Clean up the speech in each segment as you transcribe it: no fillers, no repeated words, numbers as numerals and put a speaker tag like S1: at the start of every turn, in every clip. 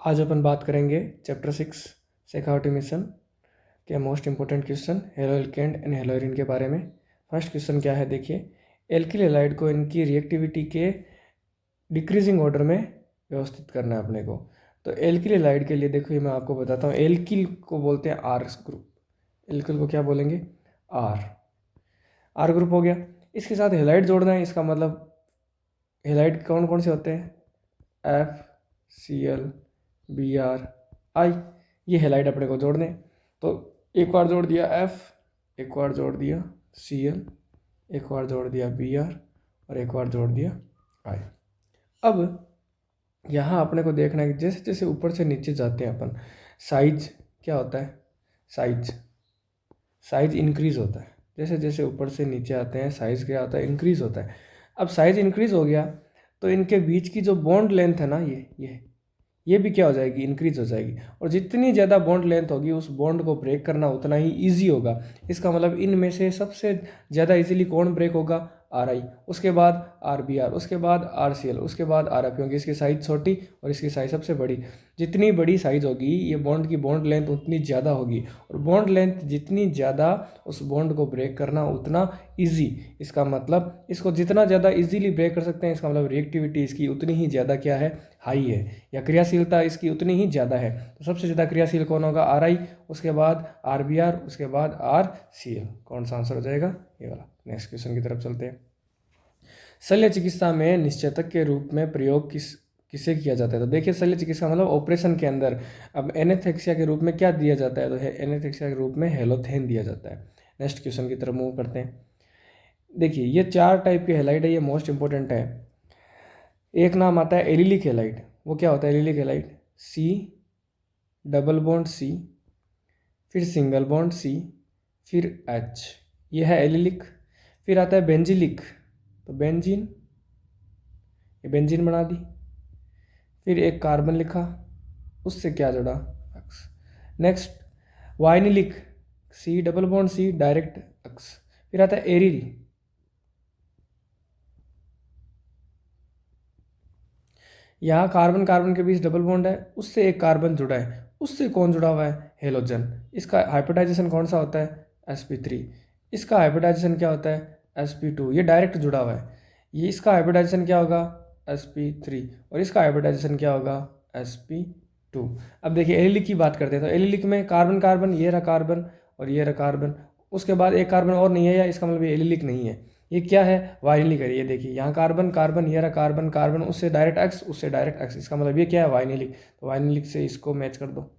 S1: आज अपन बात करेंगे चैप्टर 6 शेखावट मिशन के most important question halo alkane and hello Erin के बारे में। फर्स्ट क्वेश्चन क्या है देखिए, एल्किल हैलाइड को इनकी रिएक्टिविटी के डिक्रीजिंग ऑर्डर में व्यवस्थित करना है अपने को। तो एल्किल हैलाइड के लिए देखो, ये मैं आपको बताता हूँ। एल्किल को बोलते हैं आर ग्रुप, एल्किल को क्या बोलेंगे? आर ग्रुप हो गया। इसके साथ हैलाइड जोड़ना है, इसका मतलब हैलाइड कौन कौन से होते हैं? FCl Br I, ये हैलाइड अपने को जोड़ने। तो एक बार जोड़ दिया F, एक बार जोड़ दिया Cl, एक बार जोड़ दिया Br और एक बार जोड़ दिया I। अब यहाँ अपने को देखना है कि जैसे जैसे ऊपर से नीचे जाते हैं अपन, साइज क्या होता है? साइज इंक्रीज होता है। जैसे जैसे ऊपर से नीचे आते हैं साइज क्या होता है? इंक्रीज होता है। अब साइज इंक्रीज हो गया तो इनके बीच की जो बॉन्ड लेंथ है ना, ये भी क्या हो जाएगी? इंक्रीज हो जाएगी। और जितनी ज़्यादा बॉन्ड लेंथ होगी उस बॉन्ड को ब्रेक करना उतना ही ईजी होगा। इसका मतलब इनमें से सबसे ज़्यादा इजीली कौन ब्रेक होगा? RI, उसके बाद RBr, उसके बाद RCl, उसके RF, क्योंकि इसकी साइज़ छोटी और इसकी साइज़ सबसे बड़ी। जितनी बड़ी साइज़ होगी ये बॉन्ड की बॉन्ड लेंथ उतनी ज़्यादा होगी, और बॉन्ड लेंथ जितनी ज़्यादा उस बॉन्ड को ब्रेक करना उतना ईजी। इसका मतलब इसको जितना ज़्यादा इजीली ब्रेक कर सकते हैं, इसका मतलब रिएक्टिविटी इसकी उतनी ही ज़्यादा क्या है? हाई है, या क्रियाशीलता इसकी उतनी ही ज़्यादा है। तो सबसे ज़्यादा क्रियाशील कौन होगा? RI, उसके बाद RBr, उसके बाद RCl। कौन सा आंसर हो जाएगा? ये वाला। नेक्स्ट क्वेश्चन की तरफ चलते हैं। शल्य चिकित्सा में निश्चेतक के रूप में प्रयोग किसे किया जाता है? तो देखिए, शल्य चिकित्सा मतलब ऑपरेशन के अंदर अब एनेस्थेसिया के रूप में क्या दिया जाता है? तो एनेस्थेसिया के रूप में हेलोथेन दिया जाता है। नेक्स्ट क्वेश्चन की तरफ मूव करते हैं। देखिए, ये 4 टाइप के हेलाइड है, ये मोस्ट इंपॉर्टेंट है। एक नाम आता है एलिलिक हेलाइड। वो क्या होता है allylic halide? C double bond C, फिर सिंगल बॉन्ड C, फिर H, ये है एलिलिक। फिर आता है बेंजिलिक, तो बेंजीन, ये बेंजीन बना दी। फिर एक कार्बन लिखा, उससे क्या जुड़ा? अक्स। Next vinylic, C double bond C, direct अक्स। फिर आता है एरिल, यहाँ कार्बन कार्बन के बीच डबल बॉन्ड है, उससे एक कार्बन जुड़ा है, उससे कौन जुड़ा हुआ है? हेलोजन। इसका हाइब्रिडाइजेशन कौन सा होता है? sp3। इसका हाइब्रिडाइजेशन क्या होता है? sp2। ये डायरेक्ट जुड़ा हुआ है। ये इसका हाइब्रिडाइजेशन क्या होगा? sp3। और इसका हाइब्रिडाइजेशन क्या होगा? sp2। अब देखिए एलिलिक की बात करते हैं। तो एलिलिक में कार्बन कार्बन, ये रहा कार्बन और ये रहा कार्बन, उसके बाद एक कार्बन और नहीं है, या इसका मतलब ये एलिलिक नहीं है। ये क्या है? वाइनिलिक है। ये देखिए यहाँ कार्बन कार्बन, ये रहा कार्बन कार्बन, उससे डायरेक्ट एक्स, उससे डायरेक्ट एक्स, इसका मतलब ये क्या है? वाइनिलिक। तो वाइनिलिक से इसको मैच कर दो।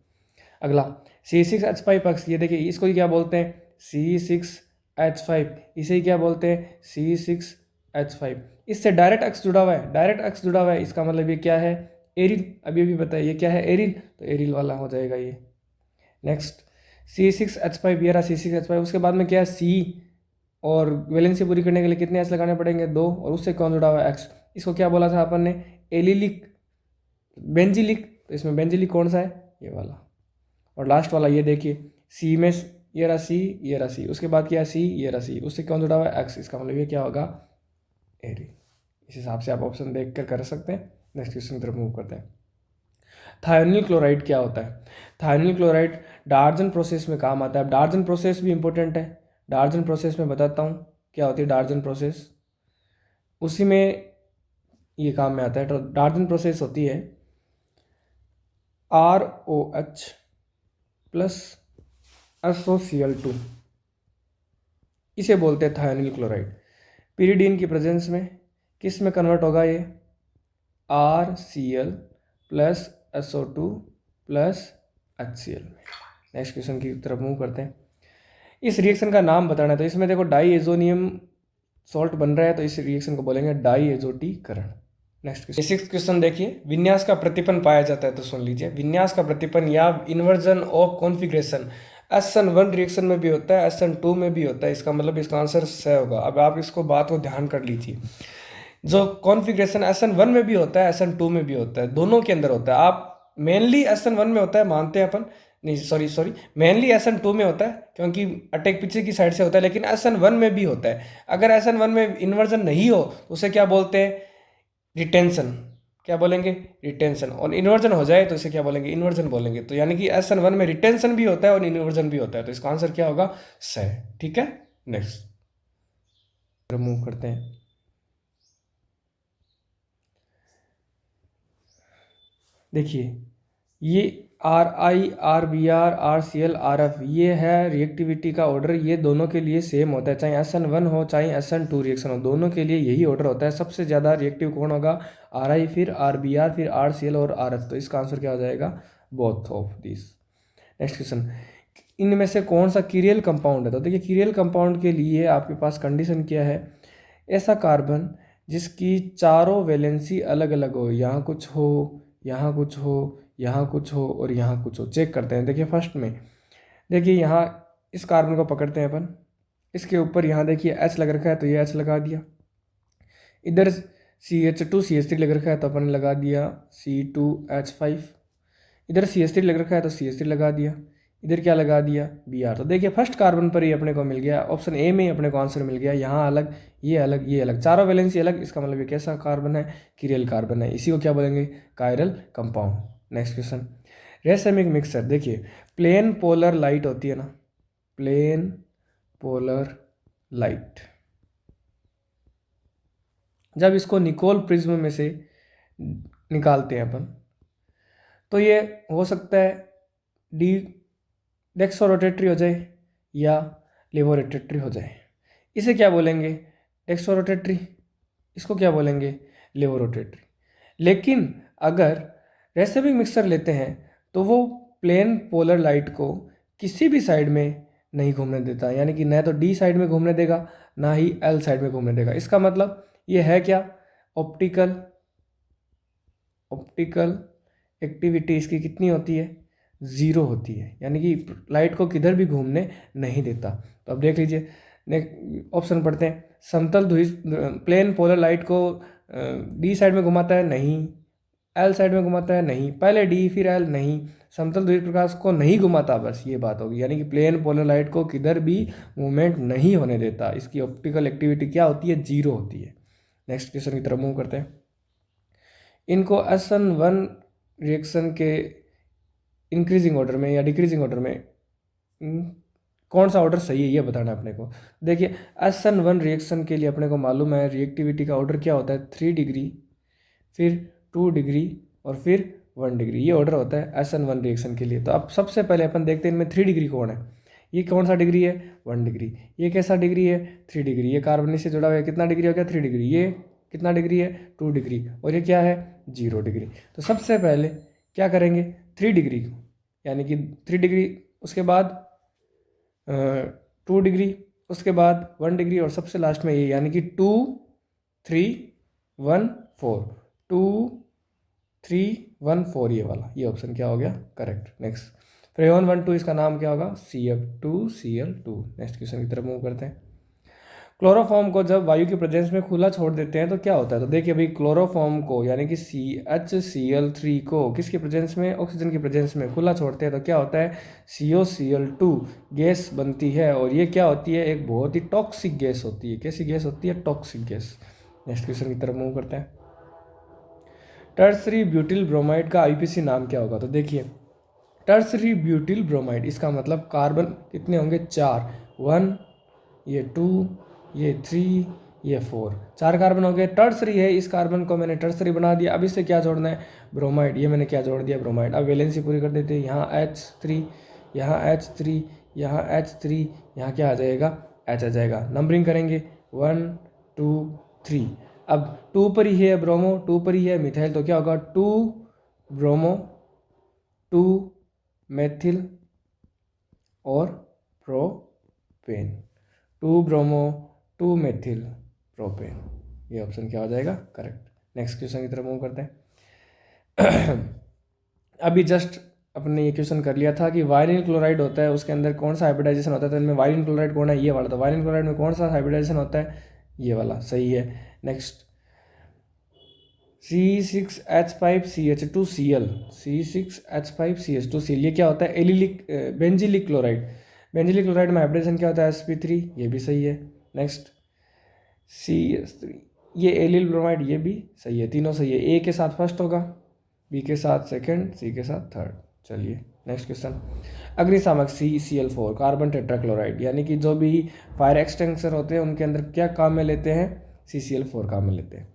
S1: अगला C6H5 ये देखिए, इसको ही क्या बोलते हैं? C6H5। इसे ही क्या बोलते हैं? C6H5। इससे डायरेक्ट एक्स जुड़ा हुआ है, डायरेक्ट एक्स जुड़ा हुआ है, इसका मतलब ये क्या है? एरिल। अभी अभी बताइए ये क्या है? एरिल। तो एरिल वाला हो जाएगा ये। नेक्स्ट C6H5, ये रहा C6H5। उसके बाद में क्या है? C, और वैलेंसी पूरी करने के लिए कितने एस लगाने पड़ेंगे? 2, और उससे कौन जुड़ा हुआ है? एक्स। इसको क्या बोला था अपन ने? Allylic, benzylic. तो इसमें बेंजिलिक कौन सा है? ये वाला। और लास्ट वाला ये देखिए, सी में ये रहा सी, ये रहा सी, उसके बाद क्या है? सी, ये रहा सी, उससे कौन जुड़ा हुआ है? एक्स। इसका मतलब ये क्या होगा? एरी। इस हिसाब से आप ऑप्शन देख कर सकते हैं। नेक्स्ट क्वेश्चन की तरफ मूव करते हैं। थायोनिल क्लोराइड क्या होता है? थायोनिल क्लोराइड डार्जन प्रोसेस में काम आता है। अब डार्जन प्रोसेस भी इंपॉर्टेंट है। डार्जन प्रोसेस में बताता हूँ क्या होती है डार्जन प्रोसेस, उसी में ये काम में आता है। तो डार्जन प्रोसेस होती है ROH प्लस SOCl2, इसे बोलते हैं थायोनिल क्लोराइड। पीरिडीन की प्रेजेंस में किस में कन्वर्ट होगा? ये RCl plus SO2 plus HCl में। नेक्स्ट क्वेश्चन की तरफ मूव करते हैं। इस रिएक्शन का नाम बताना है। तो इसमें देखो डाई एजोनियम सॉल्ट बन रहा है, तो इस रिएक्शन को बोलेंगे डाई एजोटीकरण। नेक्स्ट क्वेश्चन, सिक्स्थ क्वेश्चन देखिए, विन्यास का प्रतिपन पाया जाता है। तो सुन लीजिए, विन्यास का प्रतिपन या inversion of configuration SN1 reaction में भी होता है, SN2 में भी होता है। इसका मतलब इसका आंसर सही होगा। अब आप इसको बात को ध्यान कर लीजिए, जो कॉन्फिग्रेशन SN1 में भी होता है, SN2 में भी होता है, दोनों के अंदर होता है। आप मेनली SN1 में होता है मानते हैं अपन, नहीं सॉरी मेनली SN2 में होता है, क्योंकि अटैक पीछे की साइड से होता है, लेकिन SN1 में भी होता है। अगर SN1 में इन्वर्जन नहीं हो तो उसे क्या बोलते हैं? रिटेंशन। क्या बोलेंगे, रिटेंशन। और इन्वर्जन हो जाए तो इसे क्या बोलेंगे, इन्वर्जन बोलेंगे। तो यानी कि SN1 में रिटेंशन भी होता है और इन्वर्जन भी होता है, तो इसका आंसर क्या होगा, स। ठीक है, नेक्स्ट मूव करते हैं। देखिए ये RI, RBR, RCl, RF ये है रिएक्टिविटी का ऑर्डर, ये दोनों के लिए सेम होता है, चाहे SN1 हो चाहे SN2 रिएक्शन हो, दोनों के लिए यही ऑर्डर होता है। सबसे ज़्यादा रिएक्टिव कौन होगा, RI, फिर RBR, फिर RCl और RF। तो इसका आंसर क्या हो जाएगा, both of this. Next question, इनमें से कौन सा कीरियल कंपाउंड है। तो देखिए कीरियल कंपाउंड के लिए आपके पास कंडीशन क्या है, ऐसा कार्बन जिसकी चारों वैलेंसी अलग अलग हो, यहाँ कुछ हो, यहाँ कुछ हो, यहाँ कुछ हो और यहाँ कुछ हो। चेक करते हैं। देखिए फर्स्ट में, देखिए यहाँ इस कार्बन को पकड़ते हैं अपन, इसके ऊपर यहाँ देखिए H लग रखा है तो ये H लगा दिया, इधर CH2CH3 लग रखा है तो अपन ने लगा दिया C2H5, इधर CH3 लग रखा है तो CH3 लगा दिया, इधर क्या लगा दिया, Br। तो देखिए फर्स्ट कार्बन पर ही अपने को मिल गया, ऑप्शन ए में ही अपने को आंसर मिल गया। यहाँ अलग, ये अलग, ये अलग, चारों वैलेंसी अलग, इसका मतलब ये कैसा कार्बन है, कीरियल कार्बन है। इसी को क्या बोलेंगे, chiral compound. Next question, racemic mixture. देखिए प्लेन पोलर लाइट होती है ना, प्लेन पोलर लाइट, जब इसको निकोल प्रिज्म में से निकालते हैं अपन, तो ये हो सकता है डी डेक्सो रोटेटरी हो जाए या लेवो रोटेटरी हो जाए। इसे क्या बोलेंगे, डेक्सो रोटेटरी, इसको क्या बोलेंगे, लेवो रोटेटरी। लेकिन अगर रेसिमिक मिक्सचर लेते हैं तो वो प्लेन पोलर लाइट को किसी भी साइड में नहीं घूमने देता, यानी कि न तो डी साइड में घूमने देगा ना ही एल साइड में घूमने देगा। इसका मतलब ये है क्या, ऑप्टिकल एक्टिविटी इसकी कितनी होती है, ज़ीरो होती है, यानी कि लाइट को किधर भी घूमने नहीं देता। तो अब देख लीजिए, नेक्स्ट ऑप्शन पढ़ते हैं, समतल ध्रुव प्लेन पोलर लाइट को डी साइड में घुमाता है, नहीं, एल साइड में घुमाता है, नहीं, पहले डी फिर एल, नहीं, समतल ध्रुव प्रकाश को नहीं घुमाता, बस ये बात होगी, यानी कि प्लेन पोलर लाइट को किधर भी मूवमेंट नहीं होने देता। इसकी ऑप्टिकल एक्टिविटी क्या होती है, जीरो होती है। नेक्स्ट क्वेश्चन की तरफ मूव करते हैं। इनको SN1 रिएक्शन के इंक्रीजिंग ऑर्डर में या डिक्रीजिंग ऑर्डर में कौन सा ऑर्डर सही है ये बताना है अपने को। देखिए SN1 रिएक्शन के लिए अपने को मालूम है रिएक्टिविटी का ऑर्डर क्या होता है, 3 डिग्री, फिर 2 डिग्री और फिर 1 डिग्री, ये ऑर्डर होता है SN1 रिएक्शन के लिए। तो अब सबसे पहले अपन देखते हैं इनमें 3 डिग्री कौन है, ये कौन सा डिग्री है, 1 डिग्री, ये कैसा डिग्री है, 3 डिग्री, ये कार्बन से जुड़ा हुआ है, कितना डिग्री हो गया, 3 डिग्री, ये कितना डिग्री है, 2 डिग्री, और ये क्या है, 0 डिग्री। तो सबसे पहले क्या करेंगे, 3 डिग्री, यानी कि 3 डिग्री, उसके बाद 2 डिग्री, उसके बाद 1 डिग्री और सबसे लास्ट में ये, यानी कि 2 3 1 4, 2 3 1 4, ये वाला, ये ऑप्शन क्या हो गया, करेक्ट। नेक्स्ट फ्रेयॉन 12 इसका नाम क्या होगा, CF2Cl2। नेक्स्ट क्वेश्चन की तरफ मूव करते हैं। क्लोरोफॉर्म को जब वायु के प्रेजेंस में खुला छोड़ देते हैं तो क्या होता है। तो देखिए भाई क्लोरोफॉर्म को यानी कि CHCl3 को किसके प्रेजेंस में, ऑक्सीजन की प्रेजेंस में खुला छोड़ते हैं तो क्या होता है, COCl2 गैस बनती है, और ये क्या होती है, एक बहुत ही टॉक्सिक गैस होती है। कैसी गैस होती है, टॉक्सिक गैस। नेक्स्ट क्वेश्चन की तरफ मूव करते हैं। टर्सरी ब्यूटिल ब्रोमाइड का IUPAC नाम क्या होगा। तो देखिए टर्सरी ब्यूटिल ब्रोमाइड, इसका मतलब कार्बन कितने होंगे, 4, 1, ये 2, ये 3, ये 4, 4 कार्बन हो गए। टर्सरी है, इस कार्बन को मैंने टर्सरी बना दिया। अब इससे क्या जोड़ना है, ब्रोमाइड, ये मैंने क्या जोड़ दिया, ब्रोमाइड। अब वैलेंसी पूरी कर देते हैं, यहाँ H3, यहाँ H3, यहाँ H3, यहाँ क्या आ जाएगा, H आ जाएगा। नंबरिंग करेंगे 1 2 3। अब 2 पर ही है ब्रोमो, 2 पर ही है मिथाइल, तो क्या होगा, 2 ब्रोमो, 2 मेथिल और प्रोपेन, 2 ब्रोमो 2 मेथिल प्रोपेन, ये ऑप्शन क्या हो जाएगा, करेक्ट। नेक्स्ट क्वेश्चन की तरफ मूव करते हैं। अभी जस्ट अपने ये क्वेश्चन कर लिया था कि वायलिन क्लोराइड होता है, उसके अंदर कौन सा हाइब्रिडाइजेशन होता है। तो इनमें वायलिन क्लोराइड कौन है, ये वाला। तो वायलिन क्लोराइड में कौन सा हाइब्रिडाइजेशन होता है, ये वाला, सही है। नेक्स्ट C6H5CH2Cl, C6H5CH2Cl, ये क्या होता है, allylic benzylic chloride. Benzylic chloride में हाइब्रिडेशन क्या होता है, sp3, ये भी सही है। नेक्स्ट CH3 ये एलिल ब्रोमाइड, ये भी सही है, तीनों सही है। ए के साथ फर्स्ट होगा, बी के साथ सेकंड, सी के साथ थर्ड। चलिए नेक्स्ट क्वेश्चन। अग्निशामक CCl4 कार्बन टेट्राक्लोराइड, यानी कि जो भी फायर एक्सटेंशन होते हैं उनके अंदर क्या काम में लेते हैं, CCl4 काम में लेते हैं।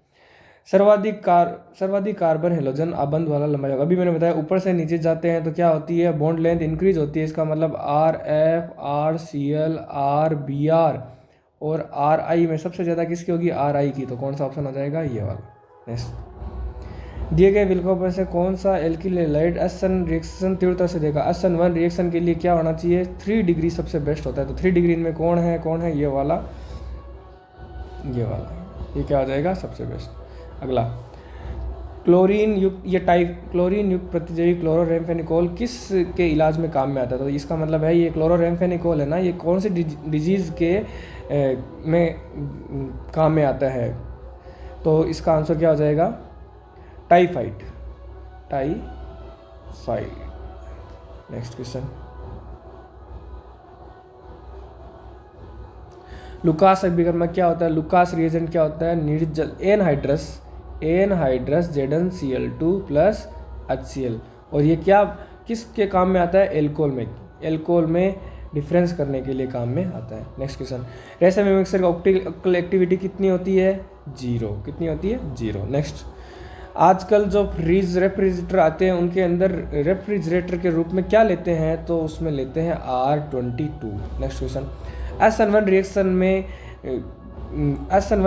S1: सर्वाधिक कार्बन हेलोजन आबंध वाला लंबाई होगा। अभी मैंने बताया ऊपर से नीचे जाते हैं तो क्या होती है, बॉन्ड लेंथ इंक्रीज होती है। इसका मतलब RF, RCl, RBr और RI में सबसे ज़्यादा किसकी होगी, RI की। तो कौन सा ऑप्शन हो जाएगा, ये वाला। नेक्स्ट, दिए गए विकल्पों में से कौन सा एल्किल हैलाइड SN रिएक्शन तीव्रता से देगा। SN1 रिएक्शन के लिए क्या होना चाहिए, 3 डिग्री सबसे बेस्ट होता है। तो 3 डिग्री में कौन है, ये वाला, ये क्या हो जाएगा, सबसे बेस्ट। अगला, क्लोरीन युक्त प्रतिजैविक क्लोरोरेम्फेनिकोल किस के इलाज में काम में आता है। तो इसका मतलब है ये क्लोरोरेम्फेनिकोल है ना, ये कौन सी डिजीज़ के में काम में आता है। तो इसका आंसर क्या हो जाएगा, टाइफाइड। नेक्स्ट क्वेश्चन, लुकास अभिकर्मक क्या होता है, लुकास रिएजेंट क्या होता है, निर्जल एनहाइड्रस ZnCl2 प्लस HCl। और ये क्या किसके काम में आता है, एल्कोहल में डिफरेंस करने के लिए काम में आता है। नेक्स्ट क्वेश्चन, रेशम मिक्सर का ऑप्टिकल एक्टिविटी कितनी होती है, 0। कितनी होती है, 0। नेक्स्ट, आजकल जो रेफ्रिजरेटर आते हैं उनके अंदर रेफ्रिजरेटर के रूप में क्या लेते हैं, तो उसमें लेते हैं R22। Next question, SN1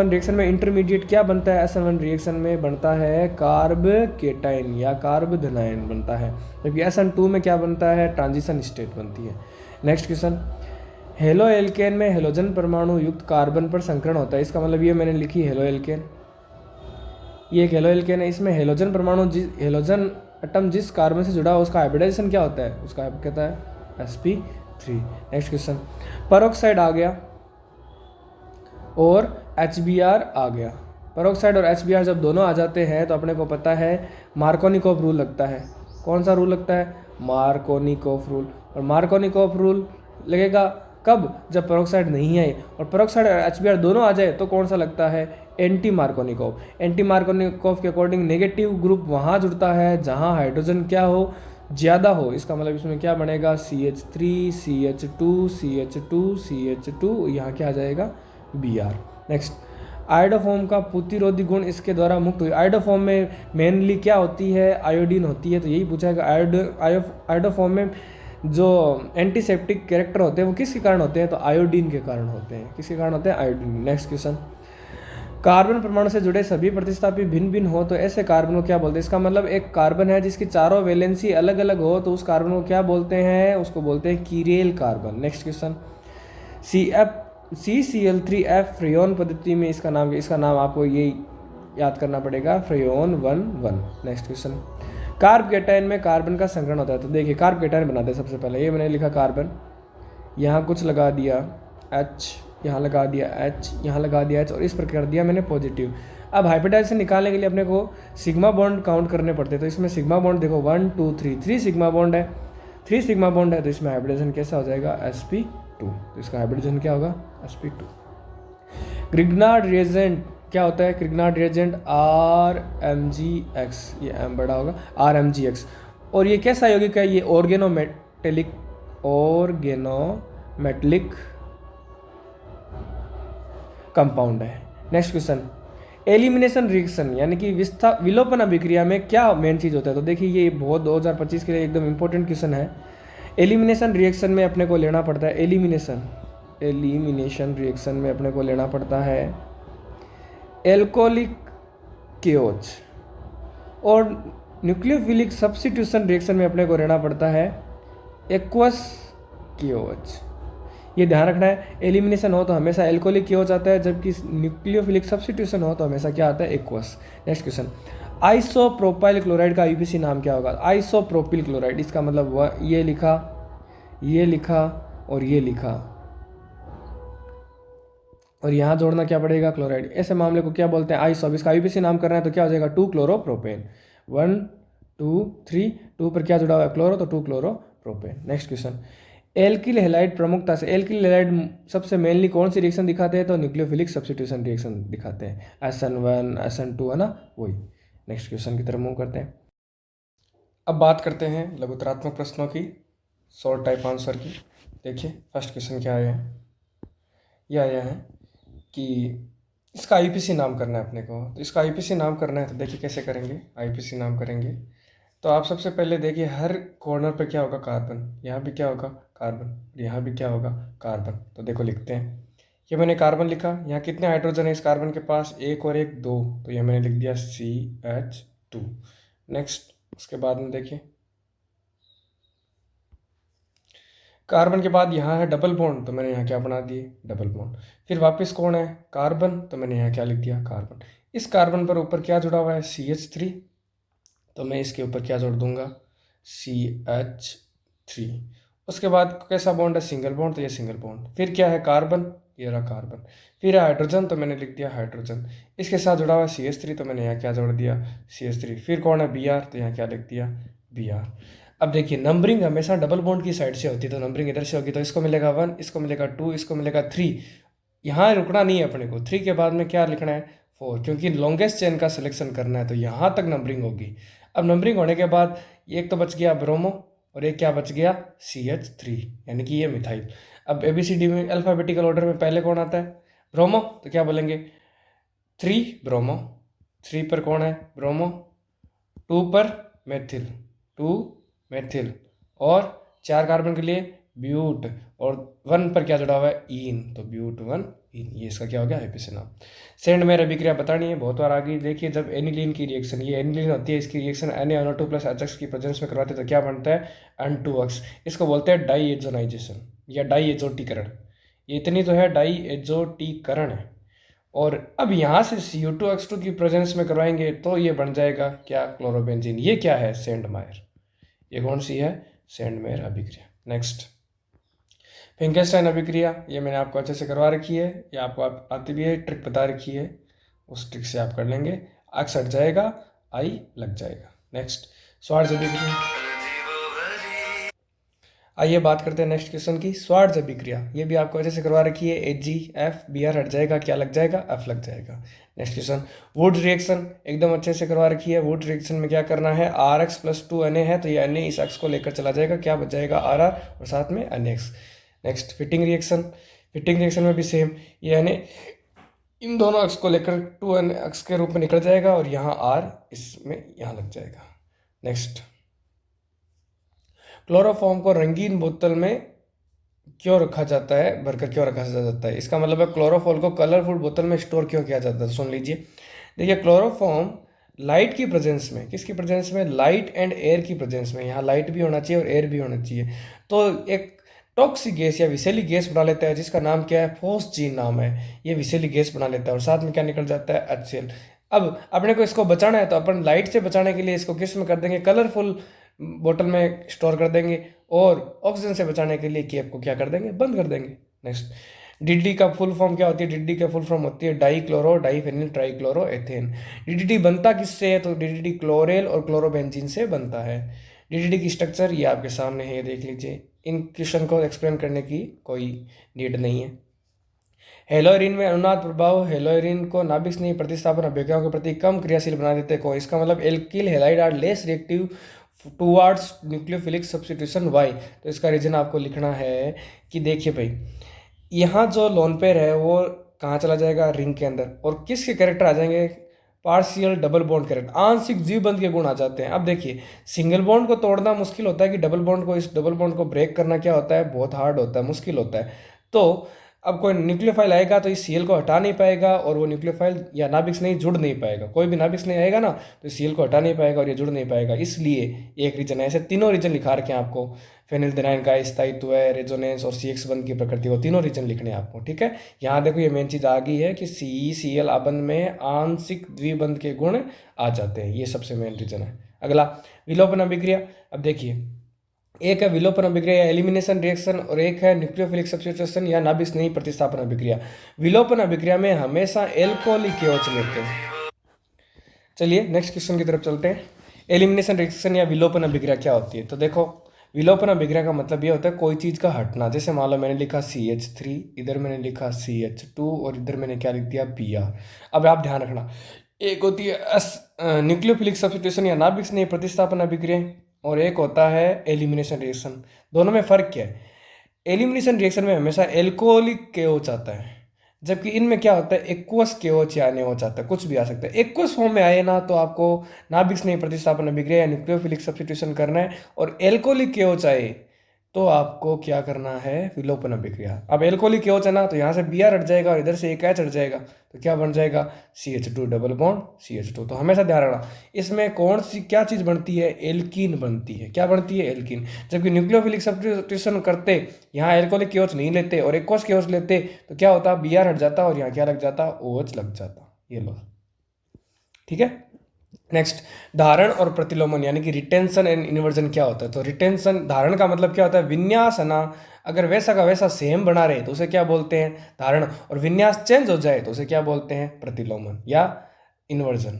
S1: reaction में इंटरमीडिएट क्या बनता है, SN1 रिएक्शन में बनता है कार्ब केटाइन या कार्ब धनायन बनता है, जबकि SN2 में क्या बनता है, ट्रांजिशन स्टेट बनती है। नेक्स्ट क्वेश्चन, हेलो एल्केन में हेलोजन परमाणु युक्त कार्बन पर संकरण होता है। इसका मतलब ये मैंने लिखी हेलो एल्केन, ये एक हेलो एल्केन है। इसमें हेलोजन परमाणु हेलोजन एटम जिस कार्बन से जुड़ा हो उसका हाइब्रिडाइजेशन क्या होता है, उसका कहता है sp3। नेक्स्ट क्वेश्चन, पेरोक्साइड आ गया और HBr आ गया। पेरोक्साइड और HBr जब दोनों आ जाते हैं तो अपने को पता है मार्कोनिकॉफ रूल लगता है। कौन सा रूल लगता है, मार्कोनिकॉफ रूल। और मार्कोनिकॉफ रूल लगेगा कब, जब पेरोक्साइड नहीं आए और पेरोक्साइड और HBr दोनों आ जाए तो कौन सा लगता है, एंटी मार्कोनिकॉफ। एंटी मार्कोनिकॉफ के अकॉर्डिंग नेगेटिव ग्रुप वहाँ जुड़ता है जहाँ हाइड्रोजन क्या हो, ज़्यादा हो। इसका मतलब इसमें क्या बनेगा, CH3 CH2 CH2 CH2, यहाँ क्या आ जाएगा, Br। नेक्स्ट, आयोडोफॉर्म का प्रतिरोधी गुण इसके द्वारा मुक्त हुई। आयोडोफॉर्म में मेनली क्या होती है, आयोडीन होती है। तो यही पूछा है आयोडोफॉर्म में जो एंटीसेप्टिक कैरेक्टर होते हैं वो किसके कारण होते हैं, तो आयोडीन के कारण होते हैं। किसके कारण होते हैं, आयोडीन। नेक्स्ट क्वेश्चन, कार्बन परमाणु से जुड़े सभी प्रतिस्थापी भिन्न भिन्न हो तो ऐसे कार्बन को क्या बोलते हैं। इसका मतलब एक कार्बन है जिसकी चारों वैलेंसी अलग अलग हो तो उस कार्बन को क्या बोलते हैं, उसको बोलते हैं कीरेल कार्बन। नेक्स्ट क्वेश्चन, CCl3F फ्रेयोन पद्धति में इसका नाम आपको ये याद करना पड़ेगा, फ्रेयोन 1,1। नेक्स्ट क्वेश्चन, कार्ब केटायन में कार्बन का संकरण होता है। तो देखिए कार्ब केटायन बनाते हैं। सबसे पहले ये मैंने लिखा कार्बन, यहाँ कुछ लगा दिया H, यहाँ लगा दिया H, यहाँ लगा दिया H और इस पर कर दिया मैंने पॉजिटिव। अब हाइब्रिडाइजेशन निकालने के लिए अपने को सिग्मा बॉन्ड काउंट करने पड़ते हैं। तो इसमें सिग्मा बॉन्ड देखो 1 2 3, 3 सिग्मा बॉन्ड है, 3 सिग्मा बॉन्ड है। तो इसमें हाइब्रिडाइजेशन कैसा हो जाएगा, sp2। तो इसका हाइब्रिडाइजेशन क्या होगा, sp2। ग्रिग्नार्ड रिएजेंट क्या होता है, ग्रिग्नार्ड रिएजेंट RMgX, ये M बड़ा होगा, RMgX। और ये कैसा यौगिक है, ये ऑर्गेनोमेटेलिक कंपाउंड है। नेक्स्ट क्वेश्चन, एलिमिनेशन रिएक्शन यानी कि विलोपन अभिक्रिया में क्या मेन चीज़ होता है। तो देखिए ये बहुत 2025 के लिए एकदम इंपॉर्टेंट क्वेश्चन है। एलिमिनेशन रिएक्शन में अपने को लेना पड़ता है एलिमिनेशन रिएक्शन में अपने को लेना पड़ता है एल्कोहलिक केओच, और न्यूक्लियोफिलिक सब्स्टिट्यूशन रिएक्शन में अपने को लेना पड़ता है एक्वस केओच। ये ध्यान रखना है, एलिमिनेशन हो तो हमेशा एल्कोहलिक केओच आता है, जबकि न्यूक्लियोफिलिक सब्स्टिट्यूशन हो तो हमेशा क्या आता है, aqueous. Next question, isopropyl chloride का यूपीसी नाम क्या होगा। आइसोप्रोपिल क्लोराइड, इसका मतलब ये लिखा और ये लिखा और यहाँ जोड़ना क्या पड़ेगा, क्लोराइड। ऐसे मामले को क्या बोलते हैं, आइसोप। इसका यूपीसी नाम करना है तो क्या हो जाएगा, 2 क्लोरोप्रोपेन। 1 2 3, 2 पर क्या जुड़ा हुआ है, क्लोरो, तो 2 chloropropane. Next question, alkyl halide प्रमुखता से, एल्किल हैलाइड सबसे मेनली कौन सी रिएक्शन दिखाते हैं, तो न्यूक्लियोफिलिक सब्स्टिट्यूशन रिएक्शन दिखाते हैं, SN1 SN2 है ना, वही। नेक्स्ट क्वेश्चन की तरफ मूव करते हैं। अब बात करते हैं लघुतरात्मक प्रश्नों की, शॉर्ट टाइप आंसर की। देखिए फर्स्ट क्वेश्चन क्या आया है, यह आया है कि इसका आईपीसी नाम करना है अपने को। तो इसका आईपीसी नाम करना है, तो देखिए कैसे करेंगे। आईपीसी नाम करेंगे तो आप सबसे पहले देखिए हर कॉर्नर पे क्या होगा, कार्बन, यहाँ भी क्या होगा कार्बन, यहाँ भी क्या होगा कार्बन। तो देखो लिखते हैं, ये मैंने कार्बन लिखा, यहाँ कितने हाइड्रोजन है इस कार्बन के पास, एक और एक दो, तो ये मैंने लिख दिया CH2। नेक्स्ट उसके बाद में देखिए कार्बन के बाद यहाँ है डबल बॉन्ड, तो मैंने यहाँ क्या बना दिए डबल बॉन्ड। फिर वापस कौन है कार्बन, तो मैंने यहाँ क्या लिख दिया कार्बन। इस कार्बन पर ऊपर क्या जुड़ा हुआ है CH3, तो मैं इसके ऊपर क्या जोड़ दूंगा CH3। उसके बाद कैसा बॉन्ड है सिंगल बॉन्ड, तो ये सिंगल बॉन्ड। फिर क्या है कार्बन, ये रहा कार्बन। फिर है हाइड्रोजन, तो मैंने लिख दिया हाइड्रोजन। इसके साथ जुड़ा हुआ है CH3, तो मैंने यहाँ क्या जोड़ दिया CH3। फिर कौन है Br, तो यहाँ क्या लिख दिया Br। अब देखिए नंबरिंग हमेशा डबल बॉन्ड की साइड से होती है, तो नंबरिंग इधर से होगी, तो इसको मिलेगा 1, इसको मिलेगा 2, इसको मिलेगा 3। यहाँ रुकना नहीं है अपने को, 3 के बाद में क्या लिखना है 4, क्योंकि लॉन्गेस्ट चेन का सिलेक्शन करना है, तो यहाँ तक नंबरिंग होगी। अब नंबरिंग होने के बाद एक तो बच गया ब्रोमो और एक क्या बच गया CH3, यानी कि ये मिथाइल। अब ABCD में अल्फ़ाबेटिकल ऑर्डर में पहले कौन आता है ब्रोमो, तो क्या बोलेंगे 3 ब्रोमो, 3 पर कौन है ब्रोमो, 2 पर मेथिल, 2 मेथिल, और 4 कार्बन के लिए ब्यूट, और 1 पर क्या जुड़ा हुआ है ईन, तो ब्यूट 1 ईन। ये इसका क्या हो गया आईपीसी नाम। सेंड में अभिक्रिया बतानी है, बहुत बार आ गई। देखिए जब एनिलीन की रिएक्शन, ये एनिलीन होती है, इसकी रिएक्शन Na2 प्लस HX की प्रेजेंस में करवाते हैं, तो क्या बनता है N2X। इसको बोलते हैं डाई एजोनाइजेशन या डाई एजोटीकरण। ये इतनी तो है डाई एजोटीकरण है। और अब यहाँ से CO2X2 की प्रेजेंस में करवाएंगे तो ये बन जाएगा क्या क्लोरोबेंजीन। ये क्या है सेंडमायर, ये कौन सी है सेंडमायर अभिक्रिया। नेक्स्ट फिंकेस्टाइन अभिक्रिया, ये मैंने आपको अच्छे से करवा रखी है, ये आपको आती भी है, ट्रिक बता रखी है, उस ट्रिक से आप कर लेंगे। अक्स हट जाएगा, आई लग जाएगा। नेक्स्ट स्वार्ट्ज अभिक्रिया, आइए बात करते हैं नेक्स्ट क्वेश्चन की। स्वार्ट्ज अभिक्रिया, ये भी आपको अच्छे से करवा रखी है। AgF Br हट जाएगा, क्या लग जाएगा F लग जाएगा। नेक्स्ट क्वेश्चन वुड रिएक्शन, एकदम अच्छे से करवा रखी है। वुड रिएक्शन में क्या करना है, RX + 2 Na है, तो ये Na इस अक्स को लेकर चला जाएगा, क्या बच जाएगा RR और साथ में NX। Next fitting reaction, fitting reaction में भी सेम, ये Na इन दोनों अक्स को लेकर 2 अक्स के रूप में निकल जाएगा, और यहाँ R इसमें यहाँ लग जाएगा। नेक्स्ट क्लोरोफॉर्म को रंगीन बोतल में क्यों रखा जाता है, भरकर क्यों रखा जाता है, इसका मतलब है क्लोरोफॉल को कलरफुल बोतल में स्टोर क्यों किया जाता है। सुन लीजिए, देखिए क्लोरोफॉर्म लाइट की प्रेजेंस में, किसकी प्रेजेंस में, लाइट एंड एयर की प्रेजेंस में, यहाँ लाइट भी होना चाहिए और एयर भी होना चाहिए, तो एक टॉक्सिक गैस या विषैली गैस बना लेता है, जिसका नाम क्या है फोस्जीन नाम है। ये विषैली गैस बना लेता है और साथ में क्या निकल जाता है HCl। अब अपने को इसको बचाना है, तो अपन लाइट से बचाने के लिए इसको किस में कर देंगे, कलरफुल बोतल में स्टोर कर देंगे, और ऑक्सीजन से बचाने के लिए कैप को क्या कर देंगे, बंद कर देंगे। नेक्स्ट DDT का फुल फॉर्म क्या होती है, DDT का फुल फॉर्म होती है die chloro diphenyl trichloro ethane. DDT बनता किससे है, तो DDT क्लोरेल और क्लोरोबेंजीन से बनता है। DDT की स्ट्रक्चर ये आपके सामने है, ये देख लीजिए, इन क्वेश्चन को एक्सप्लेन करने की कोई नीड नहीं है। हेलोरिन में अनुनाद प्रभाव हेलोरिन को नाभिक स्नेही प्रतिस्थापन अभिक्रियाओं के प्रति कम क्रियाशील बना देते हैं। कौन, इसका मतलब alkyl halide are less reactive towards nucleophilic substitution why. तो इसका रीजन आपको लिखना है कि देखिए भाई, यहाँ जो लोन पेयर है वो कहाँ चला जाएगा, रिंग के अंदर, और किसके कैरेक्टर आ जाएंगे, पार्शियल डबल बॉन्ड कैरेक्टर, आंशिक द्विबंध के गुण आ जाते हैं। अब देखिए सिंगल बॉन्ड को तोड़ना मुश्किल होता है, कि डबल बॉन्ड को, इस डबल बॉन्ड को ब्रेक करना क्या होता है, बहुत हार्ड होता है, मुश्किल होता है। तो अब कोई न्यूक्लियोफाइल आएगा तो इस सीएल को हटा नहीं पाएगा, और वो न्यूक्लियोफाइल या नाभिक नहीं जुड़ नहीं पाएगा। कोई भी नाभिक नहीं आएगा ना, तो सीएल को हटा नहीं पाएगा और ये जुड़ नहीं पाएगा। इसलिए एक रीजन है, ऐसे तीनों रीजन लिखा रखे हैं आपको, फेनिलएल्डिनाइन का स्थायित्व है, रेजोनेंस और CX बंध की प्रकृति, वो तीनों रीजन लिखने हैं आपको, ठीक है। यहाँ देखो ये मेन चीज आ गई है कि CECl आबंध में आंशिक द्विबंध के गुण आ जाते हैं, ये सबसे मेन रीजन है। अगला विलोपन अभिक्रिया, अब देखिए एक है विलोपन अभिक्रिया या एलिमिनेशन रिएक्शन, और एक है न्यूक्लियोफिलिक सब्स्टिट्यूशन या नाभिक स्नेही प्रतिस्थापन अभिक्रिया। विलोपन अभिक्रिया में हमेशा एल्कोहलिक KOH लेते हैं। चलिए नेक्स्ट क्वेश्चन की तरफ चलते हैं। एलिमिनेशन रिएक्शन या विलोपन अभिक्रिया क्या होती है, तो देखो विलोपन अभिक्रिया का मतलब ये होता है कोई चीज़ का हटना। जैसे मान लो मैंने लिखा CH3, इधर मैंने लिखा CH2 और इधर मैंने क्या लिख दिया Br। अब आप ध्यान रखना, एक होती है न्यूक्लियोफिलिक सब्स्टिट्यूशन या नाभिक स्नेह प्रतिस्थापन अभिक्रिया, और एक होता है एलिमिनेशन रिएक्शन। दोनों में फ़र्क क्या है? एलिमिनेशन रिएक्शन में हमेशा एल्कोहलिक केओच आता है, जबकि इनमें क्या होता है एक्वस केओच या नेओच आता है, कुछ भी आ सकता है। एक्वस फॉर्म में आए ना तो आपको नाभिक स्नेह प्रतिस्थापन अभिक्रिया या न्यूक्लियोफिलिक सब्स्टिट्यूशन करना है, और एल्कोहलिक केओच आए तो आपको क्या करना है, विलोपन अभिक्रिया। अब एल्कोहलिक केओच है ना तो यहाँ से Br हट जाएगा और इधर से एक H हट जाएगा, तो क्या बन जाएगा CH2 डबल बॉन्ड CH2। तो हमेशा ध्यान रखना इसमें कौन सी क्या चीज़ बनती है, एल्कीन बनती है। क्या बनती है, एल्कीन। जबकि न्यूक्लियोफिलिक सब्स्टिट्यूशन करते यहाँ एल्कोहलिक केओच नहीं लेते और एक्वस केओच लेते तो क्या होता, Br हट जाता और यहाँ क्या लग जाता, OH लग जाता। ये लो, ठीक है। नेक्स्ट, धारण और प्रतिलोमन यानी कि रिटेंशन एंड इन्वर्जन क्या होता है। तो रिटेंशन, धारण का मतलब क्या होता है, विन्यास है ना, अगर वैसा का वैसा सेम बना रहे तो उसे क्या बोलते हैं, धारण। और विन्यास चेंज हो जाए तो उसे क्या बोलते हैं, प्रतिलोमन या inversion.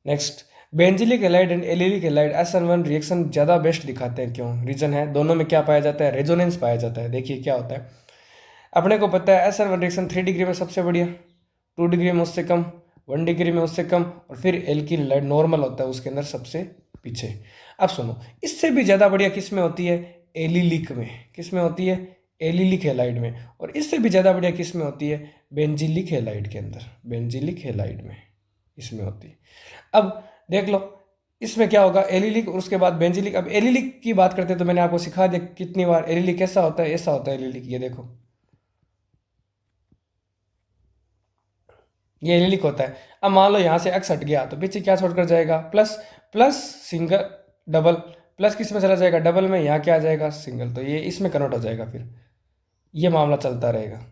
S1: Next, benzylic halide and allylic halide SN1 reaction ज़्यादा बेस्ट दिखाते हैं। क्यों? रीजन है, दोनों में क्या पाया जाता है, रेजोनेंस पाया जाता है। देखिए क्या होता है, अपने को पता है SN1 रिएक्शन 3 डिग्री में सबसे बढ़िया, 2 डिग्री में उससे कम, 1 डिग्री में उससे कम, और फिर एल्किल हैलाइड नॉर्मल होता है उसके अंदर सबसे पीछे। अब सुनो, इससे भी ज़्यादा बढ़िया किस में होती है, एलिलिक में। किस में होती है, एलिलिक हैलाइड में। और इससे भी ज़्यादा बढ़िया किस में होती है, बेंजिलिक हैलाइड के अंदर, बेंजिलिक हैलाइड में इसमें होती है। अब देख लो इसमें क्या होगा, एलिलिक और उसके बाद बेंजिलिक। अब एलिलिक की बात करते हैं तो मैंने आपको सिखा दिया कितनी बार, एलिलिक कैसा होता है, ऐसा होता है एलिलिक। ये देखो, ये एलिलिक होता है। अब मान लो यहाँ से एक्स हट गया तो पीछे क्या छोड़कर जाएगा, plus. Plus single double, plus किस में चला जाएगा, डबल में। यहाँ क्या आ जाएगा, सिंगल। तो ये इसमें कन्वर्ट हो जाएगा, फिर ये मामला चलता रहेगा।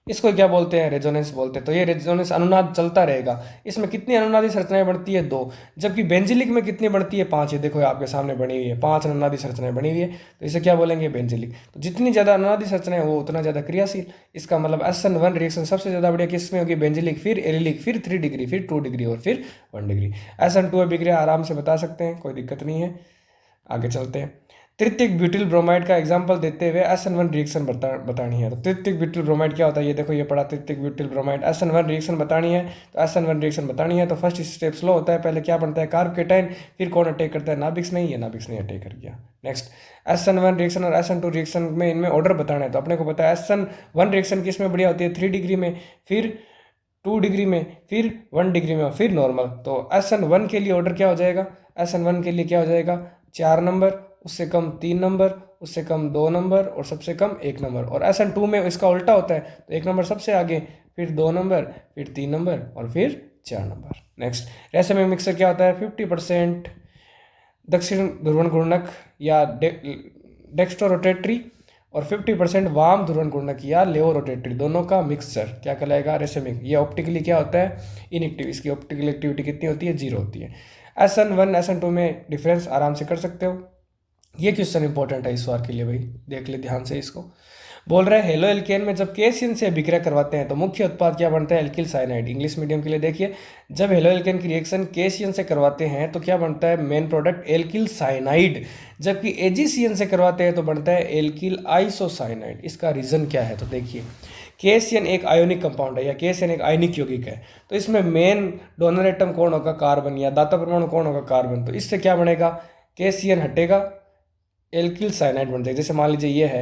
S1: इसको क्या बोलते हैं, रेजोनेंस बोलते हैं। तो ये रेजोनेंस अनुनाद चलता रहेगा। इसमें कितनी अनुनादी संरचनाएं बढ़ती है, 2। जबकि बेंजिलिक में कितनी बढ़ती है, 5। ये देखो आपके सामने बनी हुई है, 5 अनुनादी संरचनाएं बनी हुई है। तो इसे क्या बोलेंगे, बेंजिलिक। तो जितनी ज़्यादा अनुनादी संरचनाएं वो उतना ज़्यादा क्रियाशील। इसका मतलब SN1 रिएक्शन सबसे ज़्यादा बढ़िया किस में होगी, बेंजिलिक, फिर एलिलिक, फिर 3 डिग्री, फिर 2 डिग्री और फिर 1 डिग्री। SN2 अभिक्रिया आराम से बता सकते हैं, कोई दिक्कत नहीं है। आगे चलते हैं। तृतीयक ब्यूटिल ब्रोमाइड का एग्जांपल देते हुए SN1 रिएक्शन बतानी है। तो तृतीयक ब्यूटिल ब्रोमाइड क्या होता है, ये देखो, ये पढ़ा, तृतीयक ब्यूटिल ब्रोमाइड SN1 रिएक्शन बतानी है। तो SN1 रिएक्शन बतानी है तो फर्स्ट स्टेप स्लो होता है। पहले क्या बनता है, कार्बोकेटाइन, फिर कौन अटैक करता है, नाभिक नहीं, ये नाभिक नहीं अटैक कर गया। नेक्स्ट, SN1 रिएक्शन और SN2 रिएक्शन में इनमें ऑर्डर बताना है। तो अपने को पता है SN1 रिएक्शन किस में बढ़िया होती है, 3 डिग्री में, फिर 2 डिग्री में, फिर 1 डिग्री में, फिर नॉर्मल। तो SN1 के लिए ऑर्डर क्या हो जाएगा, SN1 के लिए क्या हो जाएगा, 4 नंबर, उससे कम 3 नंबर, उससे कम 2 नंबर और सबसे कम 1 नंबर। और SN2 में इसका उल्टा होता है, तो 1 नंबर सबसे आगे, फिर 2 नंबर, फिर 3 नंबर और फिर 4 नंबर। नेक्स्ट, रेसमिक मिक्सर क्या होता है, 50% दक्षिण ध्रुवण घूर्णक या डेक्स्ट्रो रोटेटरी और 50% वाम ध्रुवण घूर्णक या लेवो रोटेटरी, दोनों का मिक्सचर क्या कहलाएगा, रेसमिक। ये ऑप्टिकली क्या होता है, इनएक्टिव। इसकी ऑप्टिकल एक्टिविटी कितनी होती है, 0 होती है। SN1 SN2 में डिफरेंस आराम से कर सकते हो। ये क्वेश्चन इंपॉर्टेंट है इस बार के लिए भाई, देख ले ध्यान से इसको। बोल रहे हैं हेलो एल्केन में जब केसियन से अभिक्रिया करवाते हैं तो मुख्य उत्पाद क्या बनता है, एल्किल साइनाइड। इंग्लिश मीडियम के लिए देखिए, जब हेलो एल्केन की रिएक्शन केसियन से करवाते हैं तो क्या बनता है, मेन प्रोडक्ट एल्किल साइनाइड। जबकि एजीसीएन से करवाते हैं तो बनता है एल्किल आइसोसाइनाइड। इसका रीजन क्या है, तो देखिए, केसियन एक आयोनिक कंपाउंड है या केसियन एक आयनिक यौगिक है। तो इसमें मेन डोनर एटम कौन होगा, कार्बन, या दाता परमाणु कौन होगा, कार्बन। तो इससे क्या बनेगा, केसियन हटेगा, एल्किल साइनाइड बन जाएगा। जैसे मान लीजिए ये है,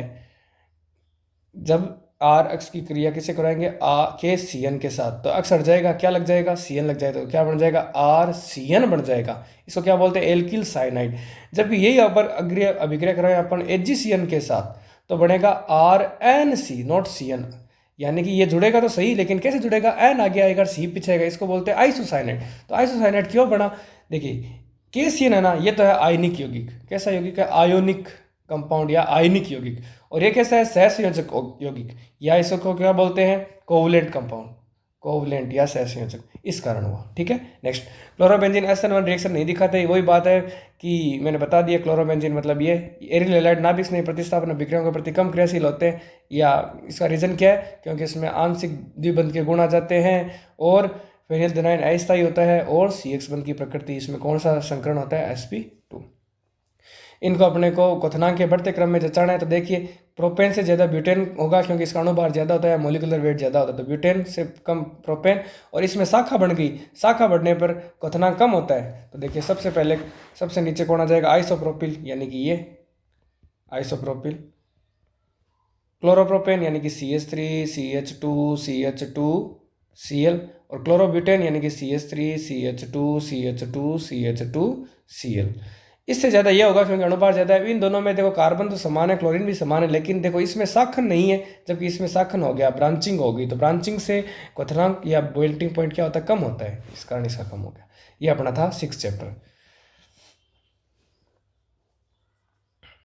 S1: जब आर अक्स की क्रिया किसे कराएंगे, के सी एन के साथ, तो अक्स हट जाएगा, क्या लग जाएगा, सी एन लग जाएगा। तो क्या बन जाएगा, आर सी एन बन जाएगा। इसको क्या बोलते हैं, एल्किल साइनाइड। जबकि यही अपर अभिक्रिया कराएं अपन एजीसीएन के साथ तो बनेगा R N C, not C N. यानी कि ये जुड़ेगा तो सही, लेकिन कैसे जुड़ेगा, एन आगे आएगा, सी पीछे आएगा। इसको बोलते हैं आइसोसाइनाइड। तो आइसोसाइनाइड क्यों बना, देखिए, केसियन है ना, ये तो है आयनिक यौगिक। कैसा यौगिक है, आयोनिक कंपाउंड या आयनिक यौगिक। और ये कैसा है, सहसंयोजक यौगिक, या इसको क्या बोलते हैं, कोवलेंट कंपाउंड, कोवलेंट या सहसंयोजक, इस कारण हुआ। ठीक है। नेक्स्ट, क्लोरोबेंजीन SN1 रिएक्शन नहीं दिखाते। वही बात है कि मैंने बता दिया, क्लोरोबेंजीन मतलब ये एरिल हैलाइड नाभिक में प्रतिस्थापन अभिक्रियाओं के प्रति कम क्रियाशील होते हैं। या इसका रीजन क्या है, क्योंकि इसमें आंशिक द्विबंध के गुण आ जाते हैं और फेनिलएल्डिनाइन अस्थायी होता है और CX बंध की प्रकृति। इसमें कौन सा संकरण होता है, sp2। इनको अपने को क्वथनांक के बढ़ते क्रम में जचाना है। तो देखिए प्रोपेन से ज़्यादा ब्यूटेन होगा क्योंकि इसका अणुभार ज़्यादा होता है, मोलिकुलर वेट ज़्यादा होता है, तो ब्यूटेन से कम प्रोपेन, और इसमें शाखा बढ़ गई, शाखा बढ़ने पर क्वथनांक कम होता है। तो देखिए सबसे पहले सबसे नीचे कौन आ जाएगा, आइसोप्रोपिल यानी कि ये आइसोप्रोपिल, क्लोरोप्रोपेन यानी कि CH3 CH2 CH2 Cl, और क्लोरोब्यूटेन यानी कि CH3 CH2 CH2 CH2 Cl। इससे ज़्यादा यह होगा क्योंकि अणुभार ज़्यादा है। इन दोनों में देखो कार्बन तो समान है, क्लोरीन भी समान है, लेकिन देखो इसमें शाखन नहीं है, जबकि इसमें शाखन हो गया, ब्रांचिंग हो गई, तो ब्रांचिंग से क्वथनांक या मेल्टिंग पॉइंट क्या होता है, कम होता है, इस कारण इसका कम हो गया। ये अपना था 6th चैप्टर।